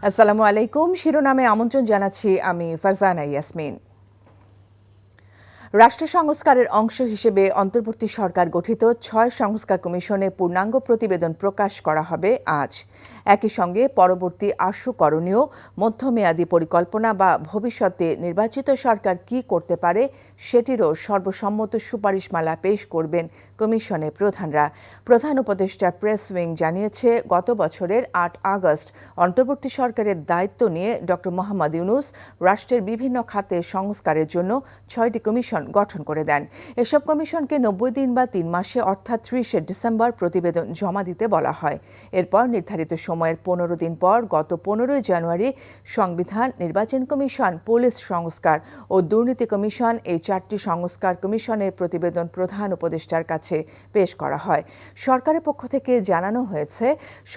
আসসালামু আলাইকুম। শিরোনামে আমন্ত্রণ জানাচ্ছি আমি ফারজানা ইয়াসমিন। রাষ্ট্র সংস্কারের অংশ হিসেবে অন্তর্বর্তী সরকার গঠিত ৬ সংস্কার কমিশনে পূর্ণাঙ্গ প্রতিবেদন প্রকাশ করা হবে আজ। একই সঙ্গে পরবর্তী আশু করণীয় মধ্যমেয়াদী পরিকল্পনা বা ভবিষ্যতে নির্বাচিত সরকার কি করতে পারে সেটিরও সর্বসম্মত সুপারিশমালা পেশ করবেন কমিশনের প্রধানরা। প্রধান উপদেষ্টা প্রেস উইং জানিয়েছে, গত বছরের ৮ আগস্ট অন্তর্বর্তী সরকারের দায়িত্ব নিয়ে ড. মোহাম্মদ ইউনূস রাষ্ট্রের বিভিন্ন খাতে সংস্কারের জন্য ৬টি কমিশন গঠন করে দেন। এসব কমিশনকে ৯০ দিন বা ৩ মাসে অর্থাৎ ৩০শে ডিসেম্বর প্রতিবেদন জমা দিতে বলা হয়। এরপর নির্ধারিত সময়ের ১৫ দিন পর গত ১৫ই জানুয়ারি সংবিধান, নির্বাচন কমিশন, পুলিশ সংস্কার ও দুর্নীতি কমিশন এই ৪টি সংস্কার কমিশনের প্রতিবেদন প্রধান উপদেষ্টার কাছে পেশ করা হয়। সরকারের পক্ষ থেকে জানানো হয়েছে,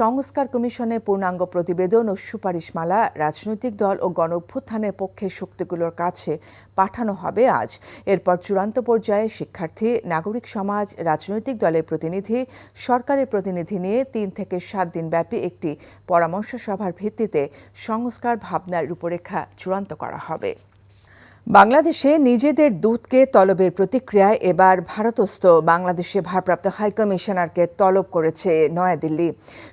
সংস্কার কমিশনের পূর্ণাঙ্গ প্রতিবেদন ও সুপারিশমালা রাজনৈতিক দল ও গণঅভ্যুত্থানের পক্ষের শক্তিগুলোর কাছে পাঠানো হবে আজ। এরপর চূড়ান্ত পর্যায়ে শিক্ষার্থী, নাগরিক সমাজ, রাজনৈতিক দলের প্রতিনিধি, সরকারের প্রতিনিধি নিয়ে ৩ থেকে ৭ দিন ব্যাপী একটি পরামর্শ সভার ভিত্তিতে সংস্কার ভাবনার রূপরেখা চূড়ান্ত করা হবে। বাংলাদেশে নিজেদের দূতকে তলবের প্রতিক্রিয়ায় এবার ভারতস্থ বাংলাদেশে ভারপ্রাপ্ত হাইকমিশনারকে তলব করেছে নয়াদিল্লি।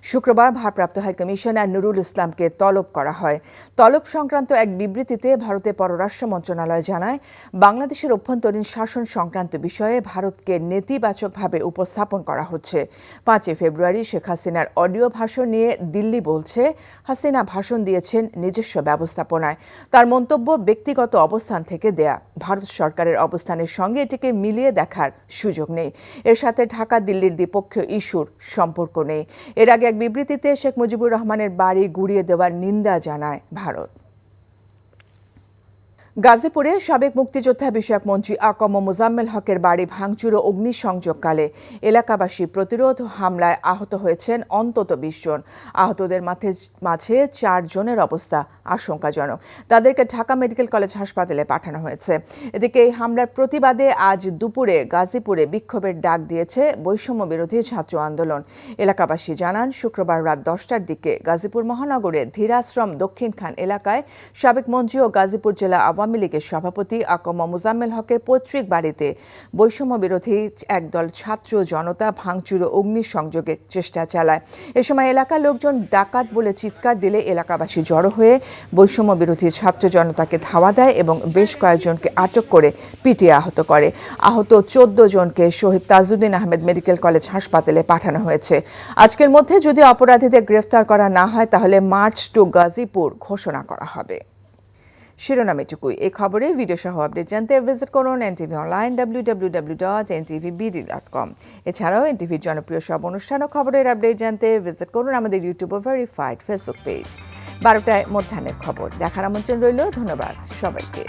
শুক্রবার ভারপ্রাপ্ত হাইকমিশনার নুরুল ইসলামকে তলব করা হয়। তলব সংক্রান্ত এক বিবৃতিতে ভারতের পররাষ্ট্র মন্ত্রণালয় জানায়, বাংলাদেশের অভ্যন্তরীণ শাসন সংক্রান্ত বিষয়ে ভারতকে নেতিবাচকভাবে উপস্থাপন করা হচ্ছে। ৫ ফেব্রুয়ারি শেখ হাসিনার অডিও ভাষণ নিয়ে দিল্লি বলছে, হাসিনা ভাষণ দিয়েছেন নিজস্ব ব্যবস্থাপনায়। তার মন্তব্য ব্যক্তিগত অবস্থান থেকে দেয়া। ভারত সরকারের অবস্থানের সঙ্গে এটিকে মিলিয়ে দেখার সুযোগ নেই। এর সাথে ঢাকা দিল্লির দ্বিপক্ষীয় ইস্যুর সম্পর্ক নেই। এর আগে এক বিবৃতিতে শেখ মুজিবুর রহমানের বাড়ি গুঁড়িয়ে দেওয়ার নিন্দা জানায় ভারত। গাজীপুরে সাবেক মুক্তিযোদ্ধা বিষয়ক মন্ত্রী আকম মোজাম্মেল হকের বাড়ি ভাঙচুর ও অগ্নিসংযোগকালে এলাকাবাসী প্রতিরোধ হামলায় আহত হয়েছেন অন্তত ২০ জন। আহতদের মাঝে ৪ জনের অবস্থা আশঙ্কাজনক। তাদেরকে ঢাকা মেডিকেল কলেজ হাসপাতালে পাঠানো হয়েছে। এদিকে এই হামলার প্রতিবাদে আজ দুপুরে গাজীপুরে বিক্ষোভের ডাক দিয়েছে বৈষম্য বিরোধী ছাত্র আন্দোলন। এলাকাবাসী জানান, শুক্রবার রাত ১০টার দিকে গাজীপুর মহানগরে ধীরাশ্রম দক্ষিণ খান এলাকায় সাবেক মন্ত্রী ও গাজীপুর জেলা আওয়ামী লীগের সভাপতি আকম মোজাম্মেল হকের পৈতৃক বাড়িতে বৈষম্য বিরোধী একদল ছাত্র জনতা ভাঙচুর ও অগ্নিসংযোগের চেষ্টা চালায়। এ সময় এলাকার লোকজন ডাকাত বলে চিৎকার দিলে এলাকাবাসী জড়ো হয়ে বৈষম্য বিরোধী ছাত্র জনতাকে ধাওয়া দেয় এবং বেশ কয়েকজনকে আটক করে পিটিয়ে আহত করে। আহত ১৪ জনকে শহীদ তাজউদ্দিন আহমেদ মেডিকেল কলেজ হাসপাতালে পাঠানো হয়েছে। আজকের মধ্যে যদি অপরাধীদের গ্রেফতার করা না হয় তাহলে মার্চ টু গাজীপুর ঘোষণা করা হবে। শিরোনাম এটুকুই। এই খবরে ভিডিও সহ আপডেট জানতে ভিজিট করুন এনটিভি অনলাইন www.ntvbd.com। এছাড়াও এনটিভির জনপ্রিয় সব অনুষ্ঠান ও খবরের আপডেট জানতে ভিজিট করুন আমাদের ইউটিউব ও ভেরিফাইড ফেসবুক পেজ। ১২টায় মধ্যাহ্নের খবর দেখার আমন্ত্রণ রইল। ধন্যবাদ সবাইকে।